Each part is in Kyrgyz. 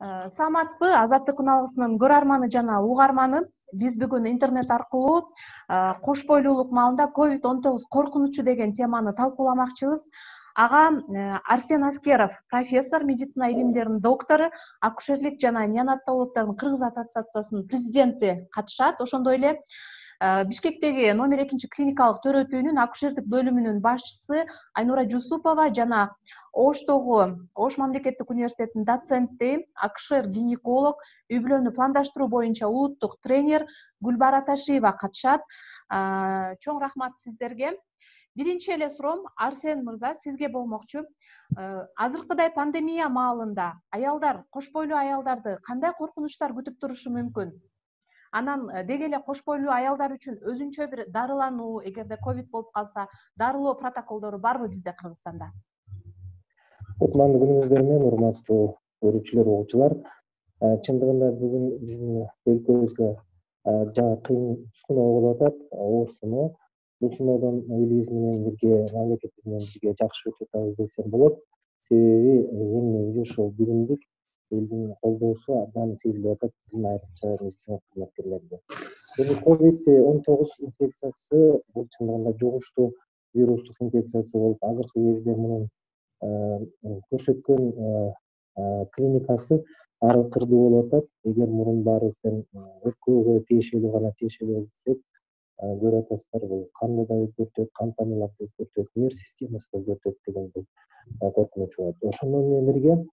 Саламатсызбы, Азаттык күналгысынын көрөрманы жана угарманы. Биз бүгүн интернет аркылуу кош бойлуулук маалында COVID-19 коркунучу деген теманы талкууламакчыбыз. Ага Арсен Аскеров, профессор, медицина илимдеринин доктору, акушерлик жана неонатологдордун Кыргыз ассоциациясынын президенти катышат. Ошондой эле Бишкектеги номер 2 клиникалык төрөтүүнүн акушердик бөлүмүнүн башчысы Айнура Жусупова жана Ош мамлекеттик университетинин доценти, акушер-гинеколог, үй-бүлөнү пландаштыруу боюнча улуттук тренер Гүлбара Ташиева катышат. Чоң рахмат сиздерге. Биринчи эле суроом Арсен мырза сизге болмокчу. Азыркыдай пандемия маалында аялдар, кош бойлуу аялдарды кандай коркунучтар күтүп турушу мүмкүн? Анан деги эле кош бойлуу аялдар үчүн өзүнчө бир дарылануу, эгерде ковид болуп калса, дарылоо протоколдору барбы бизде Кыргызстанда? Кутмандуу күнүңүздөр менен, урматтуу көрүүчүлөр, угуучулар. Чындыгында бүгүн биздин өлкөбүзгө жаңы кыйын сыноо болуп атат, оор сыноо. Бул сыноодон элибиз менен бирге, мамлекетибиз менен бирге жакшы өтүп атабыз десем болот. Себеби эң негизи ушул биримдик элдин колдоосу абдан сезилип атат биздин айрыкча медицина кызматкерлеринде. COVID-19 инфекциясы бул чындыгында жугуштуу вирустук инфекциясы болуп, азыркы кезде мунун көрсөткөн клиникасы ары кырдуу болуп атат. Эгер мурун баарыбыздан өпкөгө тиешелүү болуп десек, көрүп атасыздар, бул канды да өзгөртөт, кан тамырларды өзгөртөт, нерв системасын өзгөртөт деген бул коркунуч болот. Ошондо менен бирге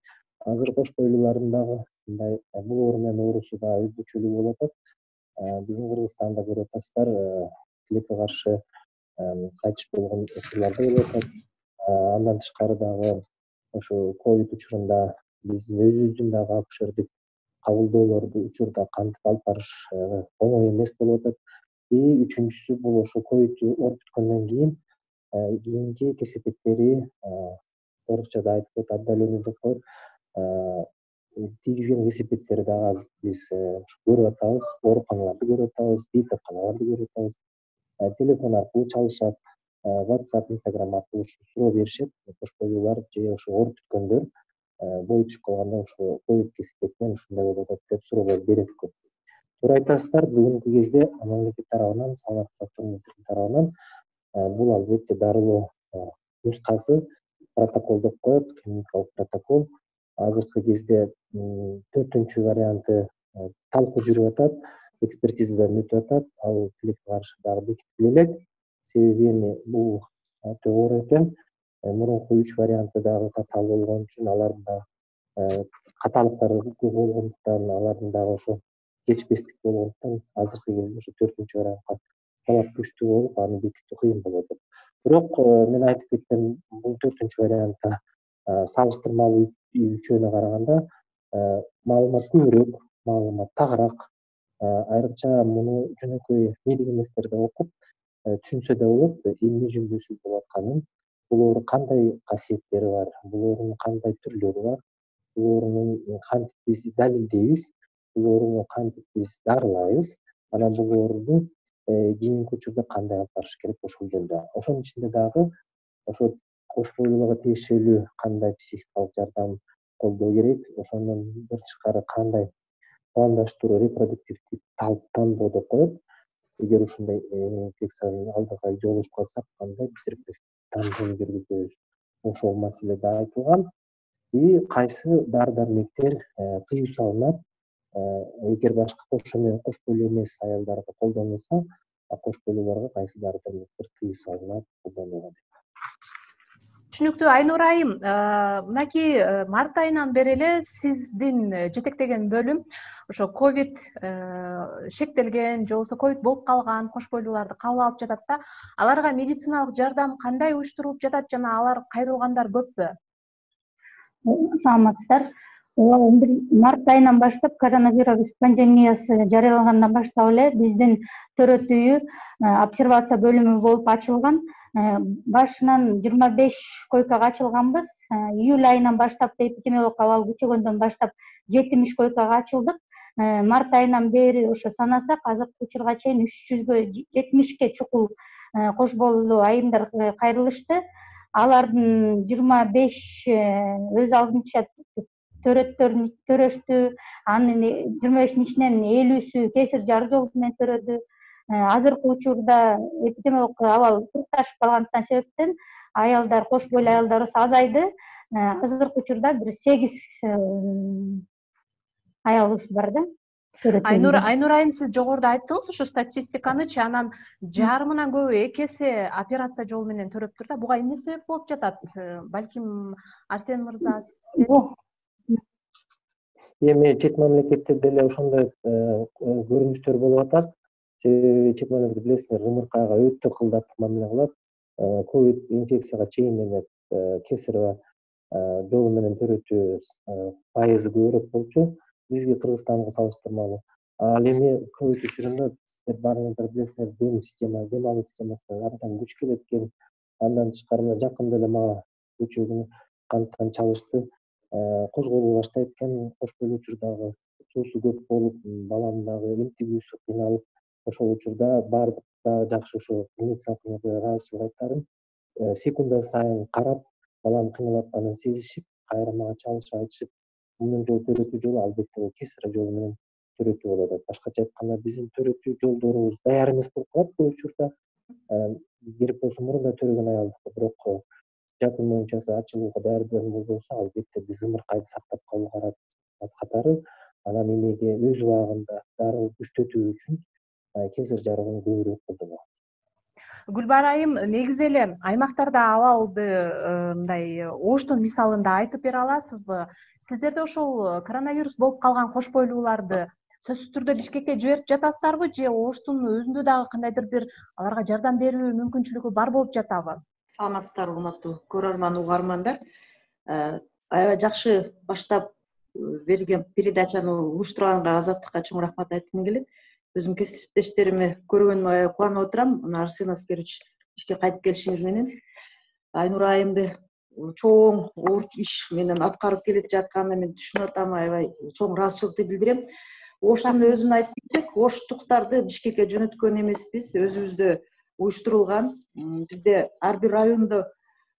азыр кош бойлуулардын дагы мындай бул оору менен оорусу да өзгөчөлүү болуп атат. Биздин Кыргызстанда көрүп атасыздар, тилекке каршы кайтыш болгон учурлар да болуп атат. Андан тышкары дагы ошо ковид учурунда биздин өзүбүздүн дагы акушердик кабылдоолорду учурда кантип алып барыш оңой эмес болуп атат. Үчүнчүсү бул ошо ковид ооруп бүткөндөн кийинки кесепеттери, орусчада айтып коет, отдаленный деп коет, тийгизген кесепеттери дагы азыр биз көрүп атабыз, ооруканаларды көрүп атабыз, бийтапканаларды көрүп атабыз. Телефон аркылуу чалышат, WhatsApp, Instagram аркылуу суроо беришет. Кош бойлуулар же ошо ооруп бүткөндөр бою түшүп калганда ошо ковид кесепетинен ушундай болуп атат деп суроолор берет көп. Туура айтасыздар, бүгүнкү кезде мамлекет тарабынан, саламаттык сактоо министрлиги тарабынан бул албетте дарылоо нускасы протокол деп коет, клиникалык протокол. Азыркы кезде 4-чү варианты талкуу жүрүп атат, экспертизадан өтүп атат. Ал тилекке каршы дагы бекитиле элек. Себеби эми бул өтө оор экен. Мурунку 3 варианты дагы катаал болгон үчүн алардын дагы катаалыктары көп болгондуктан, алардын дагы ошо кечпестик болгондуктан азыркы кезде ошо 4-чү вариантка талап күчтүү болуп, аны бекитүү кыйын болуп атат. Бирок мен айтып кеткен бул 4-чү вариантта салыштырмалуу үчөөнө караганда маалымат көбүрөөк, маалымат тагыраак. Айрыкча муну жөнөкөй медик эместер да окуп түшүнсө да болот, эмне жөндөсү болуп атканын, бул оору кандай касиеттери бар, бул оорунун кандай түрлөрү бар, бул оорунун кантип биз далилдейбиз, бул ооруну кантип биз дарылайбыз, анан бул ооруну кийинки учурда кандай алып барыш керек, ошол жөнүндө. Ошонун ичинде дагы ошо кош бойлууларга тиешелүү кандай психикалык жардам колдоо керек, ошондон бир тышкары кандай пландаштыруу, репродуктивдик тандоо деп коет. Эгер ушундай инфекциянын алдыга жолугушуп калсак, кандай биз репродуктивдик тандоону жүргүзөбүз, ошол маселе да айтылган. Кайсы дары-дармектер тыюу салынат, эгер башка кош бойлуу эмес аялдарга колдонулса, кош бойлууларга кайсы дары-дармектер тыюу салынат, колдонулат. Түшүнүктүү. Айнура айым, мынакей март айынан бери эле сиздин жетектеген бөлүм ошо ковид шектелген же болбосо ковид болуп калган кош бойлууларды кабыл алып жатат да, аларга медициналык жардам кандай уюштурулуп жатат жана алар кайрылгандар көппү? Саламатсыздар. Март айынан баштап коронавирус пандемиясы жарыялангандан баштап эле биздин төрөтүү обсервация бөлүмү болуп ачылган. Башынан 25 койкага ачылганбыз. Июль айынан баштап эпидемиологдук абал күчөгөндөн баштап 70 койкага ачылдык. Март айынан бери ошо санасак, азыркы учурга чейин 370ке чукул кош бойлуу айымдар кайрылышты. Алардын 25 өз алдынча төрөттөрүн төрөштү. Анын 25'in ичинен 50'сү кесир жар жол менен төрөдү. Азыркы учурда эпидемиологдук абал кыркташып калгандыктан себептен аялдар, кош бойлуу аялдар азайды. Азыркы учурда бир 8 аялыбыз бар да. Айнур айым, сиз жогоруда айттыңыз ушу статистиканычы, анан жарымынан көбү экесе операция жолу менен төрөптүр да. Буга эмне себеп болуп жатат? Балким Арсен мырза. Эми чет мамлекеттерде деле ошондой көрүнүштөр болуп атат. Себеби чет мамлекетте билесиңер, ымыркайга өтө кылдаттык мамиле кылат. Ковид инфекцияга чейин эле кесарево жолу менен төрөтүү пайызы көбүрөөк болчу бизге, Кыргызстанга салыштырмалуу. Ал эми ковид учурунда сиздер баарыңыздар билесиңер, дем алуу системасына абдан күч келет экен. Андан тышкары мына жакында эле мага өчөгүнү канттан чалышты. Козголо баштайт экен, кош бойлуу учурдагы суусу көп болуп, баланын дагы эмтигүүсү кыйналып, ошол учурда баардык дагы жакшы ошо медицина кызматкерлери ыраазычылык айткарым. Секунда сайын карап, баланын кыйналып атканын сезишип, кайра мага чалышып айтышып, мунун жол төрөтүү жолу албетте бул кесарево жолу менен төрөтүү болуп атат. Башкача айтканда, биздин төрөтүү жолдорубуз даяр эмес болуп калат көп учурда. Керек болсо мурунда төрөгөн аялдыкы, бирок жакын моюнчасы ачылууга даярдыгы болбосо, албетте биз ымыркайды сактап калуу катары анан эмеге өз убагында дарылы күчтөтүү үчүн кесир жарыгын көбүрөөк колдонобуз. Гүлбара айым, негизи эле аймактарда абалды мындай Оштун мисалында айтып бере аласызбы? Сиздерде ошол коронавирус болуп калган кош бойлууларды сөзсүз түрдө Бишкекке жиберип жатасыздарбы, же Оштун өзүндө дагы кандайдыр бир аларга жардам берүү мүмкүнчүлүгү бар болуп жатабы? Саламатсыздарбы, урматтуу көрөрман, угармандар. Аябай жакшы баштап берген передачаны уюштурганга Азаттыкка чоң рахмат айткым келет. Өзүм кесиптештерими көргөнүмө аябай кубанып отурам. Мына Арсен Аскерович ишке кайтып келишиңиз менен Айнур айымды чоң иш менен аткарып келе жатканына мен түшүнүп атам, аябай чоң ыраазычылыкты билдирем. Оштун өзүн айтып кетсек, оштуктарды Бишкекке жөнөткөн эмеспиз, өзүбүздө уюштурулган. Бизде ар бир райондо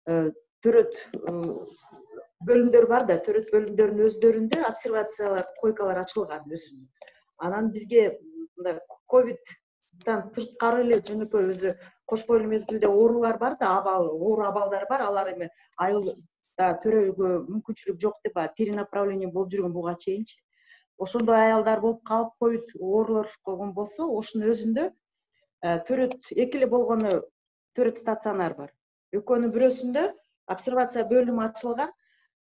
төрөт бөлүмдөр бар да, төрөт бөлүмдөрүнүн өздөрүндө обсервациялар, койкалар ачылган өзүнүн. Анан бизге мындай ковидтан сырткары эле жөнөкөй өзү кош бойлуу мезгилде оорулар бар да, оор абалдар бар. Алар эми айылда төрөөгө мүмкүнчүлүк жок деп перенаправление болуп жүргөн буга чейинчи. Ошондой аялдар болуп калып ковид оорулошкон болсо, ошонун өзүндө төрөт эки эле болгону төрөт стационар бар. Экөөнүн бирөөсүндө обсервация бөлүмү ачылган.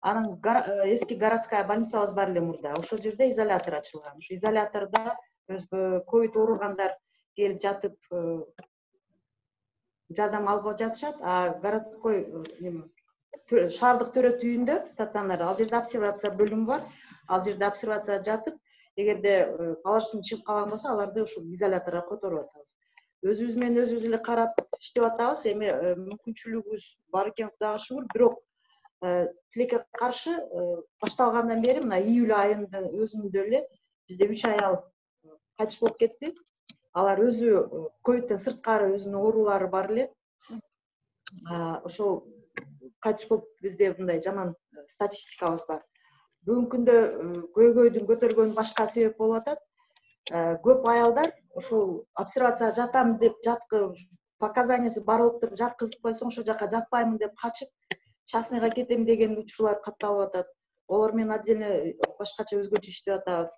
Анан эски городская больницабыз бар эле мурда. Ошол жерде изолятор ачылган. Ошо изолятордо өзгө ковид ооругандар келип жатып жардам алып жатышат. А городской шаардык төрөт үйүндө стационар, ал жерде обсервация бөлүмү бар. Ал жерде обсервация жатып, эгерде положительный чыгып калган болсо, аларды ушул изоляторго которуп атабыз. Өзүбүз менен өзүбүз эле карап иштеп атабыз. Эми мүмкүнчүлүгүбүз бар экен, Кудайга шүгүр. Бирок тилекке каршы башталгандан бери мына июль айынын өзүндө эле бизде 3 аял кайтыш болуп кетти. Алар өзү ковидтен сырткары өзүнүн оорулары бар эле. Ошол кайтыш болуп бизде мындай жаман статистикабыз бар. Бүгүнкү күндө көйгөйдүн көтөргөн башка себеп болуп атат. Көп аялдар ошол обсервация жатам деп показаниясы бар болуп туруп жаткызып койсоң, ошол жака жатпаймын деп качып частныйга кетем деген учурлар катталып атат. Олар менен отдельно башкача өзгөчө иштеп атабыз.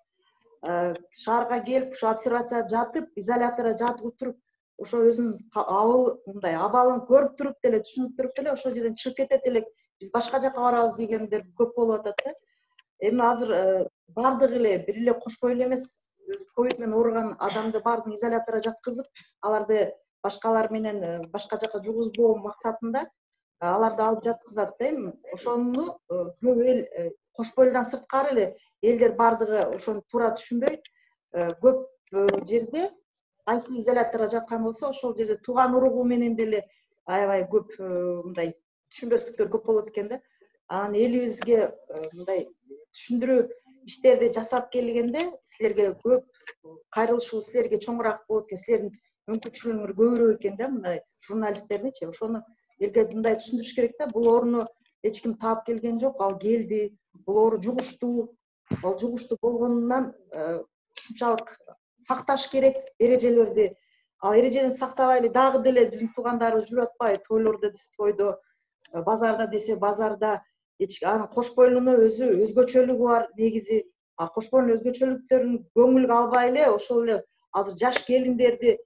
Шаарга келип, ошо обсервация жатып, изоляторго жатып туруп, ошо өзүнүн мындай абалын көрүп туруп деле, түшүнүп туруп деле ошол жерден чыгып кетет элек, биз башка жака барабыз дегендер көп болуп атат да. Эми азыр бардыгы эле бир эле кош бойлуу эмес, ковид менен ооруган адамды баардыгын изоляторго жаткызып, аларды башкалар менен башка жака жугузбоо максатында аларды алып жаткызат да. Эми ошону көп эл кош бойлуудан сырткары эле элдер бардыгы ошону туура түшүнбөйт. Көп жерде кайсы изоляторго жаткан болсо, ошол жерде тууган уругу менен деле аябай көп мындай түшүнбөстүктөр көп болот экен да. Анан элибизге мындай түшүндүрүү иштерди жасап келгенде силерге көп кайрылышуу силерге чоңураак болот экен, силердин мүмкүнчүлүгүңөр көбүрөөк экен да, мындай журналисттердичи. Ошону элге мындай түшүндүрүш керек да. Бул ооруну эч ким таап келген жок. Ал келди, булар жугушту. Ал жугуштуу болгонунан ушунчалык сакташ керек эрежелерди. Ал эрежени сактабай эле дагы деле биздин туугандарыбыз жүрүп атпайбы? Тойлордо десе тойдо, базарда десе базарда. Анын кош бойлунун өзгөчөлүгү бар негизи. Кош бойлунун өзгөчөлүктөрүн көңүлгө албай эле ошол эле азыр жаш келиндерди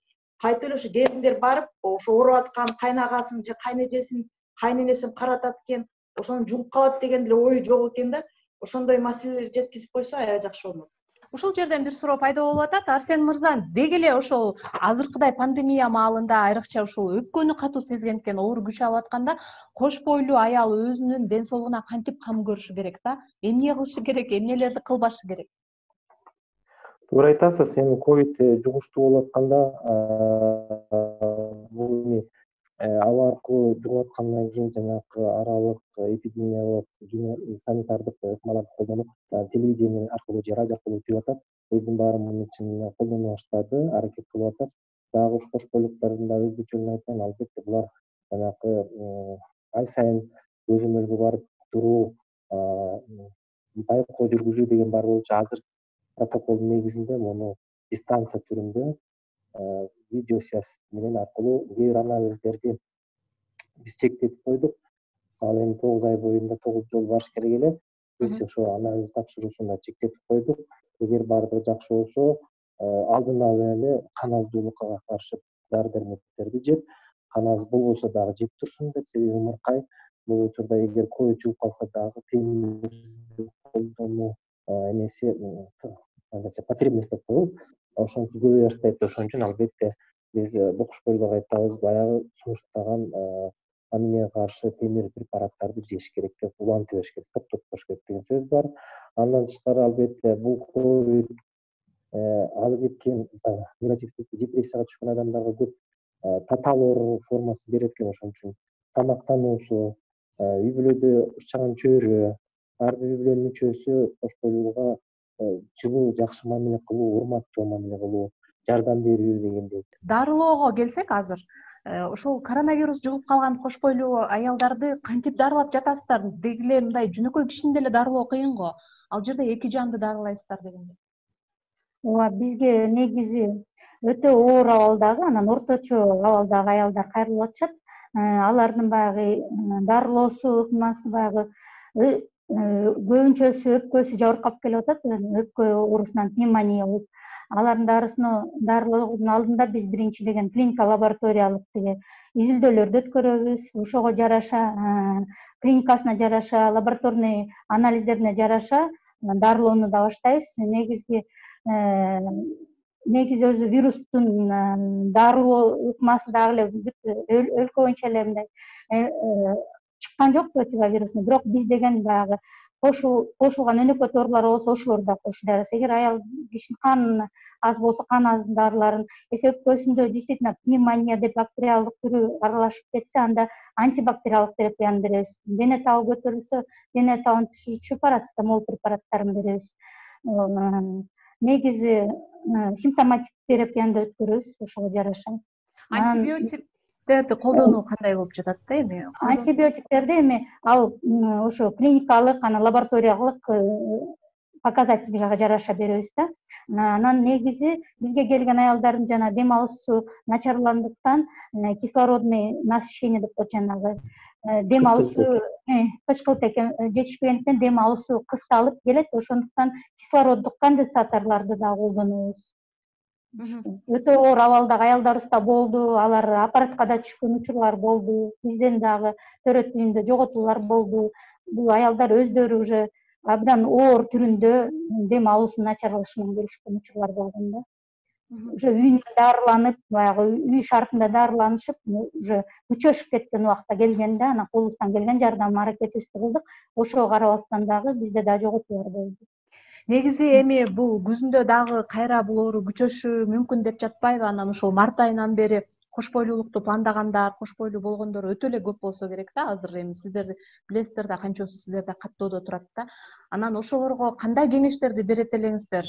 кайтып эле ошо келиндер барып, ошо ооруп аткан кайнагасын же кайнэжесин, кайненесин каратат экен, ошону жугуп калат деген деле ою жок экен да. Ошондой маселелерди жеткизип койсо аябай жакшы болмок. Ушул жерден бир суроо пайда болуп атат. Арсен мырза, деги эле ошол азыркыдай пандемия маалында айрыкча ушул өпкөнү катуу сезгендиктен оор күч алып атканда, кош бойлуу аял өзүнүн ден соолугуна кантип кам көрүшү керек да? Эмне кылышы керек, эмнелерди кылбашы керек? Туура айтасыз, эми ковид жугуштуу болуп атканда бул аба аркылуу жугуп аткандан кийин жанагы аралык эпидемиялык санитардык ыкмаларды колдонуп, телевидение аркылуу же радио аркылуу жүрүп атат. Элдин баары мунун үчүн колдоно баштады, аракет кылып атат. Дагы ушу кош бойлуктардын да өзгөчөлүгүн айтайын. Албетте булар жанагы ай сайын көзөмөлгө барып туруу, байкоо жүргүзүү деген бар болчу. Азыр протоколдун негизинде муну дистанция түрүндө видео связь менен аркылуу кээ бир анализдерди биз чектетип койдук. Мисалы эми 9 ай боюнда 9 жолу барыш керек эле. Биз ошо анализ тапшыруусун да чектетип койдук. Эгер баардыгы жакшы болсо, алдын ала эле кан аздуулукка каршы дары дармектерди жеп, кан аз болбосо дагы жеп турсун деп. Себеби ымыркай бул учурда эгер ковид жугуп калса дагы темир колдонуу эмеси потребность деп коелу, ошонусу көбөйө баштайт. Ошон үчүн албетте биз кош бойлууга айтабыз, баягы сунуштаган пандемияга каршы темир препараттарды жеш керек деп, улантып бериш керек, токтотпош керек деген сөз бар. Андан тышкары албетте бул ковид алып кеткен негативдүү депрессияга түшкөн адамдарга көп татаал оору формасын берет экен. Ошон үчүн тамактануусу, үй бүлөдө урчаган чөйрө, ар бир үй бүлөнүн мүчөсү кош бойлууга жылуу, жакшы мамиле кылуу, урматтуу мамиле кылуу, жардам берүү дегендей. Дарылоого келсек азыр, ошол коронавирус жугуп калган кош бойлуу аялдарды кантип дарылап жатасыздар? Деги эле мындай жөнөкөй кишини деле дарылоо кыйын го. Ал жерде эки жанды дарылайсыздар дегендей. Ооба, бизге негизи өтө оор абалдагы, анан орточо абалдагы аялдар кайрылып атышат. Алардын баягы дарылоосу, ыкмасы баягы көбүнчөсү өпкөсү жабыркап келип атат, өпкө оорусунан пневмония болуп. Алардын дарылоодун алдында биз биринчиден клиника лабораториялык изилдөөлөрдү өткөрөбүз. Ошого жараша, клиникасына жараша, лабораторный анализдерине жараша дарылоону да баштайбыз. Негизи өзү вирустун дарылоо ыкмасы дагы эле өлкө боюнча эле мындай чыккан жок противовирусный, бирок биз деген баягы кошулган өнөкөт оорулар болсо ошолорду да кошуп дарыбыз. Эгер аял кишинин каны аз болсо, кан аздын дарыларын, өпкөсүндө действительно пневмония деп бактериалдык түрү аралашып кетсе, анда антибактериалдык терапияны беребиз. Дене табы көтөрүлсө, дене табын түшүрүүчү парацетамол препараттарын беребиз. Негизи симптоматик терапияны да өткөрөбүз ошого жараша. Антибиотиктерди колдонуу кандай болуп жатат да эми? Антибиотиктерди эми ал ошо клиникалык, анан лабораториялык показательга жараша беребиз да. Анан негизи бизге келген аялдардын жана дем алуусу начарлангандыктан кислородный насыщение деп коет, жанагы дем алуусу кычкылтек жетишпегендиктен дем алуусу кысталып келет. Ошондуктан кислороддук конденсаторлорду да колдонобуз. Өтө оор абалдагы аялдарыбыз да болду, алар аппаратка да түшкөн учурлар болду, бизден дагы төрөтүүндө жоготуулар болду. Бул аялдар өздөрү уже абдан оор түрүндө дем алуусунун начарланышы менен келишкен учурлар болгон да. Уже үйүндө дарыланып, баягы үй шартында дарыланышып, уже күчөшүп кеткен убакта келген да, анан колубуздан келген жардам аракетибизди кылдык. Ошого карабастан дагы бизде да жоготуулар болду. Негизи эми бул күзүндө дагы кайра бул оору күчөшү мүмкүн деп жатпайбы? Анан ошол март айынан бери кош бойлуулукту пландагандар, кош бойлуу болгондор өтө эле көп болсо керек да. Азыр эми сиздер билесиздер да, канчосу сиздерде каттоодо турат да. Анан ошолорго кандай кеңештерди берет элеңиздер?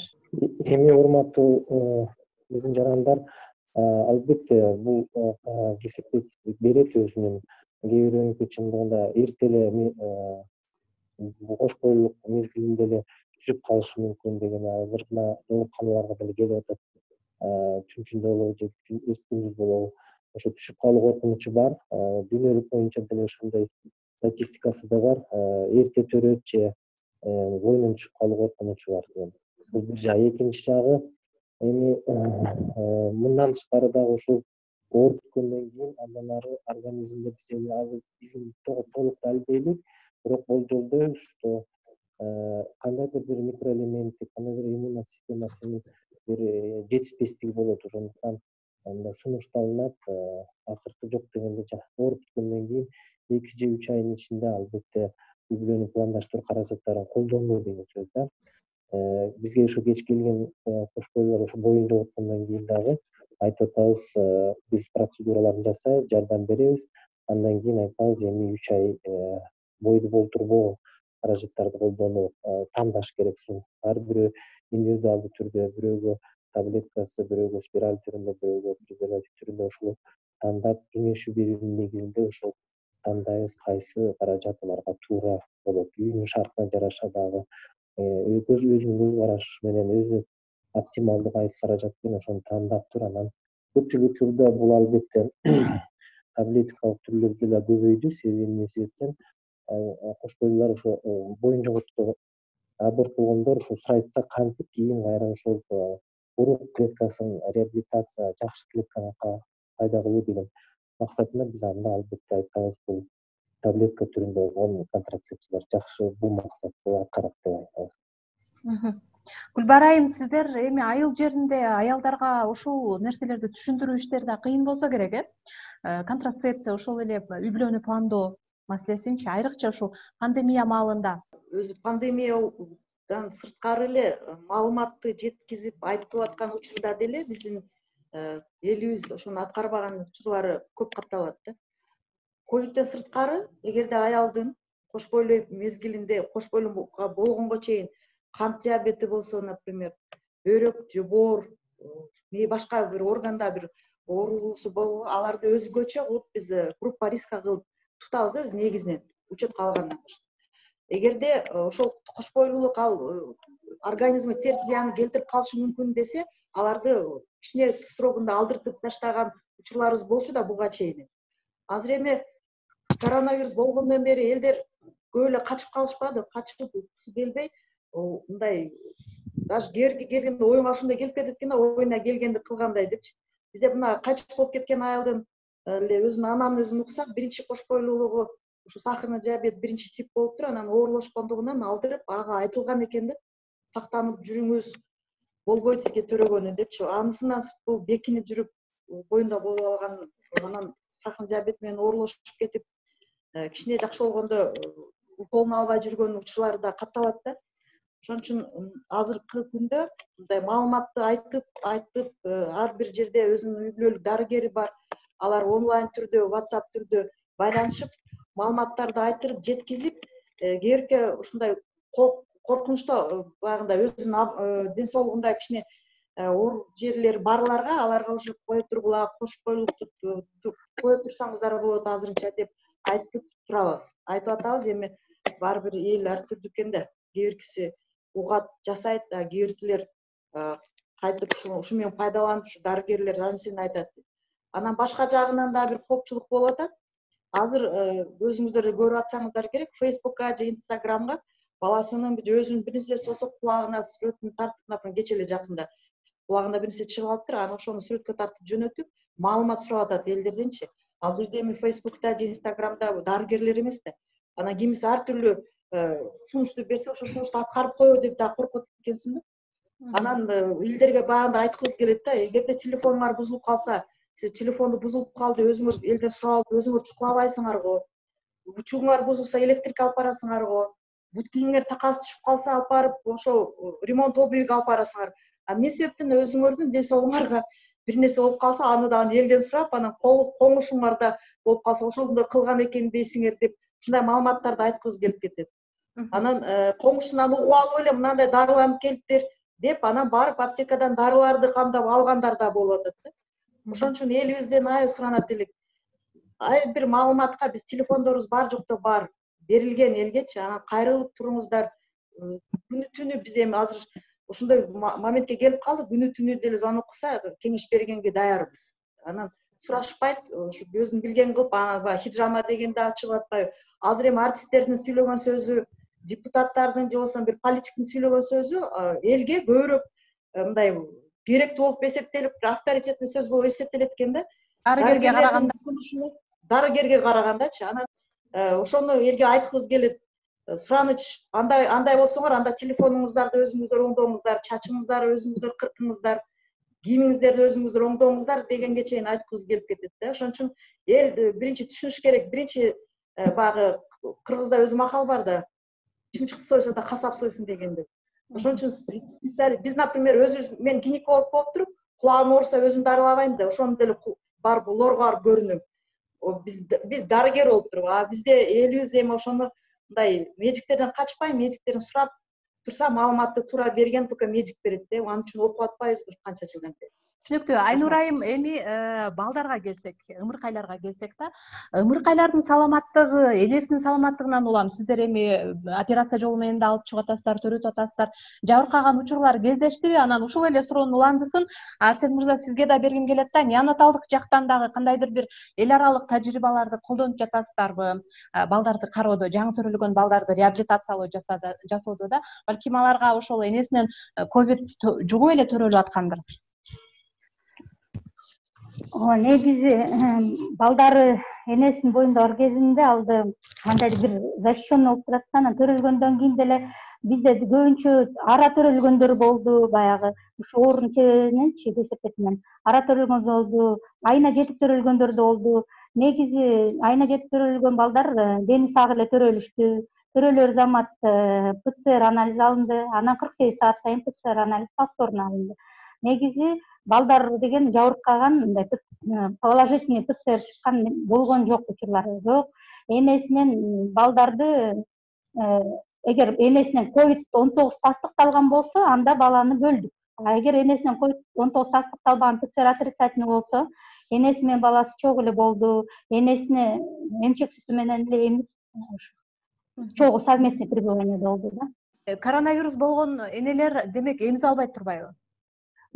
Эми урматтуу биздин жарандар, албетте бул кесиптик берет өзүнүн кээ бирөөнүкү чындыгында эрте эле кош бойлуулук мезгилинде эле түшүп калышы мүмкүн деген азыр мына ооруканаларга деле келип атат. Түнчүндө болобу же эртең күндүз болобу ошо түшүп калуу коркунучу бар. Дүйнөлүк боюнча деле ошондой статистикасы да бар. Эрте төрөт же бойдон түшүп калуу коркунучу бар деген. Бул бир жагы. Экинчи жагы эми мындан тышкары дагы ушул ооруткөндөн кийин андан ары организмде биз эми азыр толук далилдейбиз, бирок болжолдойбуз, что кандайдыр бир микроэлементи, кандайдыр иммундук системасынын бир жетишпестиги болот. Ошондуктан мындай сунушталынат, акыркы жок дегенде ооруп бүткөндөн кийин 2 же 3 айдын ичинде албетте үй бүлөнү пландаштыруу каражаттарын колдонуу деген сөз да. Бизге ошо кеч келген кош бойлуулар ошо боюн жоготкондон кийин дагы айтып атабыз, биз процедураларын жасайбыз, жардам беребиз. Андан кийин айтабыз, эми 3 ай бойду болтурбоо каражаттарды колдонуу тандаш керек. Ар бирөө индивидуалдуу түрдө, бирөөгө таблеткасы, бирөөгө спираль түрүндө, бирөөгө презерватив түрүндө ошол тандап, кеңешүү берүүнүн негизинде ошол тандайбыз, кайсы каражат аларга туура болот. Үйүнүн шартына жараша дагы өзүнүн көз карашы менен өзү оптималдуу кайсы каражат экен ошону тандап туруп, анан көпчүлүк учурда бул албетте таблетикалык түрлөр деле көбөйдү. Себеби эмне себептен кош бойлуулар ошо боюн жоготту аборт болгондор ушул сурайт да, кантип кийин кайра ошол урук клеткасын реабилитация, жакшы клетканы пайда кылуу деген максатында биз анда албетте айтабыз, бул таблетка түрүндө болгон контрацепциялар жакшы бул максатты аткарат деп айтабыз. Гүлбар айым, сиздер эми айыл жеринде аялдарга ушул нерселерди түшүндүрүү иштери да кыйын болсо керек, контрацепция, ошол эле үй бүлөнү пландоо маселесинчи, айрыкча ушул пандемия маалында. Өзү пандемиядан сырткары эле маалыматты жеткизип айтып аткан учурда деле биздин элибиз ошону аткарбаган учурлары көп катталат да. Ковидтен сырткары, эгерде аялдын кош бойлуу мезгилинде кош бойлууга болгонго чейин кант диабети болсо, например, бөйрөк же боор, башка бир органда бир оорусу болсо, аларды өзгөчө кылып биз группа риска кылып тутабыз да, биз негизинен учетко алгандан баштап. Эгерде ошол кош бойлуулук ал организмге терс зыян келтирип калышы мүмкүн десе, аларды кичине срогунда алдыртып таштаган учурларыбыз болчу да буга чейин. Азыр эми коронавирус болгондон бери элдер көп эле качып калышпады, качып келбей, мындай даже кээ келгенде оюңа ушундай келип кетет экен да, оюна келгенди кылгандай депчи. Бизде мына качып болуп кеткен аялдын эле өзүнүн анамнезин уксак, биринчи кош бойлуулугу ушу сахарный диабет биринчи тип болуп туруп, анан оорулашкондугунан алдырып, ага айтылган экен деп сактанып жүрүңүз, болбойт сизге төрөгөнү депчи. Анысынан сырт бул бекинип жүрүп, боюнда болуп алган, анан сахарный диабет менен оорулашып кетип, кичине жакшы болгондо уколун албай жүргөн учурлар да катталат да. Ошон үчүн азыркы күндө мындай маалыматты айтып, ар бир жерде өзүнүн үй бүлөлүк дарыгери бар. Алар онлайн түрдө, WhatsApp түрдө байланышып, маалыматтарды айтырып, жеткизип, кээбирке ушундай коркунучтуу баягындай өзүнүн ден соолугунда кичине оор жерлери барларга, аларга уже кое тургула, кош бойлуулукту кое турсаңыздар болот азырынча деп айтып турабыз. Айтып атабыз, эми ар бир эл ар түрдүү экен да. Кээ биркиси угат жасайт, кээ биркилер кайтып ушу менен пайдаланып, ушу дарыгерлер анысын айтат. Анан башка жагынан да бир коопчулук болуп атат. Азыр өзүңүздөр көрүп атсаңыздар керек, Facebook'ка же Instagram'га баласынын же өзүнүн бир нерсеси болсо кулагына сүрөтүн тартып, например, кече эле жакында кулагында бир нерсе чыгып алыптыр, анан ошону сүрөткө тартып жөнөтүп, маалымат сурап атат элдерденчи. Ал жерде эми Facebook'та же Instagram'да дарыгерлер эмес да. Анан кимиси ар түрлүү сунушту берсе, ошол сунушту аткарып коебу деп да коркот экенсиң да. Анан элдерге баягында айткыбыз келет да, эгерде телефонуңар бузулуп калса, сиз телефонду бузулуп калды, өзүңөр элден сурап алып, өзүңөр чукулабайсыңар го. Учугуңар бузулса, электрик алып барасыңар го. Бут кийимиңер такасы түшүп калса, алып барып, ошо ремонт обуйга алып барасыңар. Эмне себептен өзүңөрдүн ден соолугуңарга бир нерсе болуп калса, аны да элден сурап, анан коңушуңарда болуп калса, ошондо кылган экен дейсиңер деп, ушундай маалыматтарды айткыбыз келип кетет. Анан коңушунан угуп алып эле мындай дарыланып келиптир деп, анан барып аптекадан дарыларды камдап алгандар да болуп атат да. Ошон үчүн элибизден аябай суранат элек. ар бир маалыматка биз телефондорубуз бар жокто бар берилген элгечи анан кайрылып туруңуздар. Күнү түнү биз эми азыр ошондой моментке келип калдык, күнү түнү деле звонок кылса кеңеш бергенге даярбыз. Анан сурашпайт, ушу өзүн билген кылып, анан баягы хиджама дегенди ачып атпайбы. Азыр эми артисттердин сүйлөгөн сөзү, депутаттардын же болбосо бир политиктин сүйлөгөн сөзү элге көбүрөөк мындай керектүү болуп эсептелип, авторитетный сөз болуп эсептелет экен да. Дарыгерге караганда. Дарыгерге карагандачы. Анан ошону элге айткыбыз келет. Сураныч, андай болсоңор, анда телефонуңуздарды өзүңүздөр оңдоңуздар, чачыңыздарды өзүңүздөр кыркыңыздар, кийимиңиздерди өзүңүздөр оңдоңуздар дегенге чейин айткыбыз келип кетет да. Ошон үчүн эл биринчи түшүнүш керек. Биринчи баягы кыргызда өзү макал бар да, чымчыкты сойсо да касап сойсун дегенде. Ошон үчүн биз, например, өзүбүз, мен гинеколог болуп туруп, кулагым ооруса өзүм дарылабайм да, ошону деле барып лорго барып көрүнөм. Биз дарыгер болуп туруп, бизде элибиз эми ошону мындай медиктерден качпай, медиктерден сурап турса, маалыматты туура берген только медик берет да. Анын үчүн окуп атпайбыз бир канча жылдан бери. Түшүнүктүү. Айнур айым, эми балдарга келсек, ымыркайларга келсек да, ымыркайлардын саламаттыгы, энесинин саламаттыгынан улам сиздер эми операция жолу менен да алып чыгып атасыздар, төрөтүп атасыздар. Жабыркаган учурлар кездештиби? Анан ушул эле суроонун уландысын Арсен мырза сизге да бергим келет да. Неонаталдык жактан дагы кандайдыр бир эл аралык тажрыйбаларды колдонуп жатасыздарбы? Балдарды кароодо, жаңы төрөлгөн балдарды реабилитациялоо жасоодо да, балким аларга ошол энесинен ковид жугуп эле төрөлүп аткандыр. Негизи балдары энесинин боюнда бар кезинде алды кандайдыр бир защищенный болуп турат да, анан төрөлгөндөн кийин деле бизде көбүнчө ара төрөлгөндөр болду, баягы ушу оорунун себебиненчи, кесепетинен ара төрөлгөн болду, айына жетип төрөлгөндөр да болду. Негизи айына жетип төрөлгөн балдар дени сак эле төрөлүштү. Төрөлөр замат ПЦР анализ алынды, анан 48 сааттан кийин ПЦР анализ повторно алынды. Негизи балдар деген жабыркаган, мындай положительный ПЦР чыккан болгон жок, учурлары жок. Энесинен балдарды эгер энесинен COVID-19 тастыкталган болсо, анда баланы бөлдүк. Эгер энесинен COVID-19 тастыкталбаган, ПЦР отрицательный болсо, энеси менен баласы чогуу эле болду. Энесине эмчек сүтү менен эле эмип чогуу совместный пребывание болду да. Коронавирус болгон энелер демек эмизе албайт турбайбы?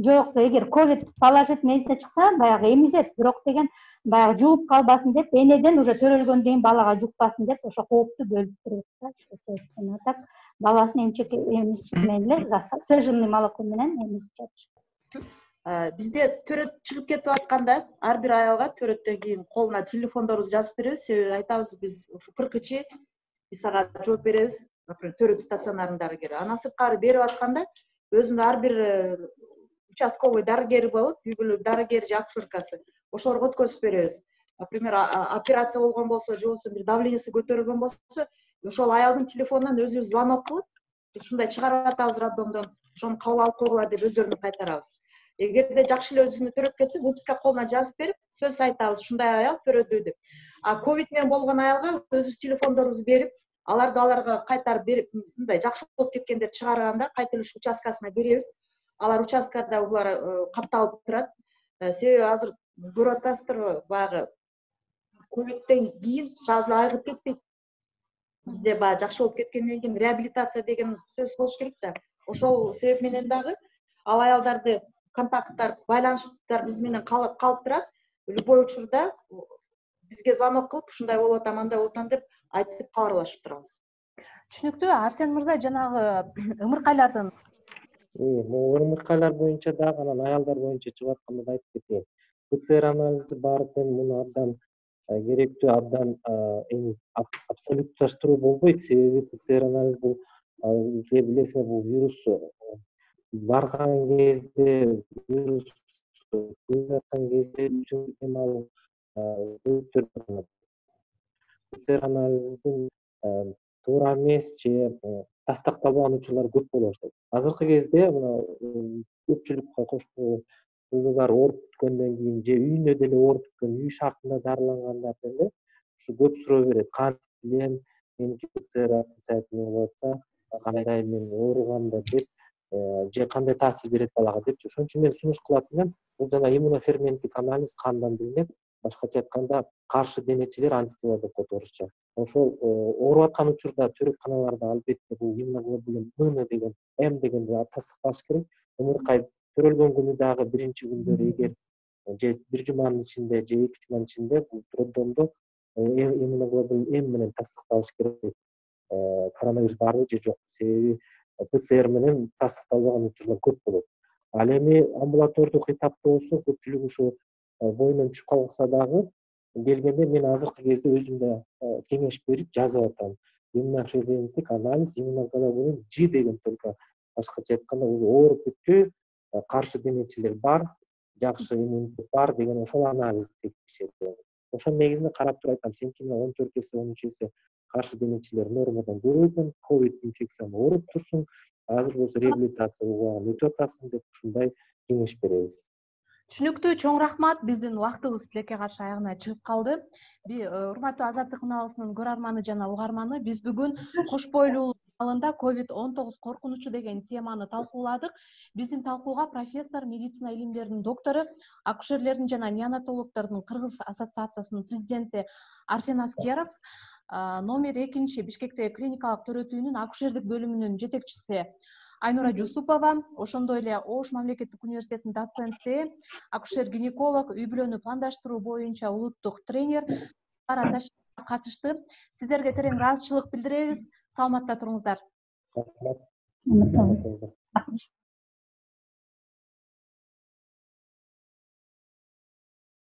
Жок, эгер ковид положительный энесине чыкса, баягы эмизет, бирок деген баягы жугуп калбасын деп, энеден уже төрөлгөндөн кийин балага жукпасын деп, ошо коопту бөлүп турат да. А так баласын эмчек менен эле сжженный молоко менен эмизип жатышат. Бизде төрөт чыгып кетип атканда, ар бир аялга төрөттөн кийин колуна телефондорубузду жазып беребиз. Себеби айтабыз, биз ушу 40-чы биз ага жооп беребиз. Например, төрөт стационарынын дарыгери. Анан сырткары берип атканда, өзүнүн ар бир участковый дарыгери болот, үй бүлө дарыгери же акушеркасы. Ошолорго өткөзүп беребиз. Например, операция болгон болсо, же болбосо бир давлениеси көтөрүлгөн болсо, ошол аялдын телефонунан өзүбүз звонок кылып, биз ушундай чыгарып атабыз роддомдон, ошону кабыл алып койгула деп өздөрүнө кайтарабыз. Эгерде жакшы эле өзүнө төрөп кетсе, выписка колуна жазып берип, сөз айтабыз, ушундай аял төрөдү деп. Ковид менен болгон аялга өзүбүз телефондорубузду берип, аларга кайтарып берип, мындай жакшы болуп кеткендерди чыгарганда кайтылыш участкасына беребиз. Алар участкада булар катталып турат. Себеби азыр көрүп атасыздарбы, баягы ковидтен кийин сразу айыгып кетпейт. Бизде баягы жакшы болуп кеткенден кийин реабилитация деген сөз болуш керек да. Ошол себеп менен дагы ал аялдарды контакттар, байланыштар биз менен калып турат. Любой учурда бизге звонок кылып, ушундай болуп атам, андай болуп атам деп айтып кабарлашып турабыз. Түшүнүктүү. Арсен мырза, жанагы ымыркайлардын ымыркайлар боюнча дагы анан аялдар боюнча чыгып атканда да айтып кетейин. ПЦР анализи бар экен, муну абдан керектүү, абдан эми абсолютташтыруу болбойт. Себеби ПЦР анализ бул билесиңер, бул вирус барган кезде, вирус көбөйүп кезде ПЦР анализдин туура эмес же тастыкталбаган учурлар көп боло баштайт. Азыркы кезде мына көпчүлүк коштуулар ооруп бүткөндөн кийин же үйүнө деле ооруп бүткөн, үй шартында дарылангандар деле ушу көп суроо берет. Кантип билем, меники ПЦР отрицательный болуп атса, кандай мен ооругамда деп, же кандай таасир берет балага депчи. Ошон үчүн мен сунуш кылат элем, бул жана иммуноферменттик анализ кандан билинет. башкача айтканда каршы денечилер антитела деп коет орусча. Ошол ооруп аткан учурда төрөкканаларда албетте бул иммуноглобулин М деген М дегенди тастыкталыш керек. Ымыркай төрөлгөн күнү дагы биринчи күндөрү эгер же бир жуманын ичинде же 2 жуманын ичинде бул роддомдо иммуноглобулин М менен тастыкталыш керек. Коронавирус барбы же жокпу? Себеби ПЦР менен тастыкталбаган учурлар көп болот. Ал эми амбулатордук этапта болсо көпчүлүк ушу боюнан түшүп калса дагы келгенде мен азыркы кезде өзүм да кеңеш берип жазып атам. Иммуноференттик анализ иммуноглобулин G деген только башкача айтканда уже ооруп бүткү каршы денечилер бар, жакшы иммунитет бар деген ошол анализди текшеришет. Ошонун негизинде карап туруп айтам, сеники менен 14 эсе 13 эсе каршы денечилер нормадан көп экен, ковид инфекцияны ооруп турсуң, азыр болсо реабилитация убагын өтүп атасың деп ушундай кеңеш беребиз. Түшүнүктүү, чоң рахмат. Биздин убактыбыз тилекке каршы аягына чыгып калды. Урматтуу Азаттык каналыбызынын көрөрманы жана угарманы, биз бүгүн кош бойлуулук алында COVID-19 коркунучу деген теманы талкууладык. Биздин талкууга профессор, медицина илимдеринин доктору, акушерлердин жана неонатологдордун Кыргыз ассоциациясынын президенти Арсен Аскеров, номер 2 Бишкектеги клиникалык төрөтүүнүн акушердик бөлүмүнүн жетекчиси Айнура Жусупова, ошондой эле Ош мамлекеттик университетинин доценти, акушер-гинеколог, үй бүлөнү пландаштыруу боюнча улуттук тренер катышты. Сиздерге терең ыраазычылык билдиребиз. Саламатта туруңуздар. Рахмат.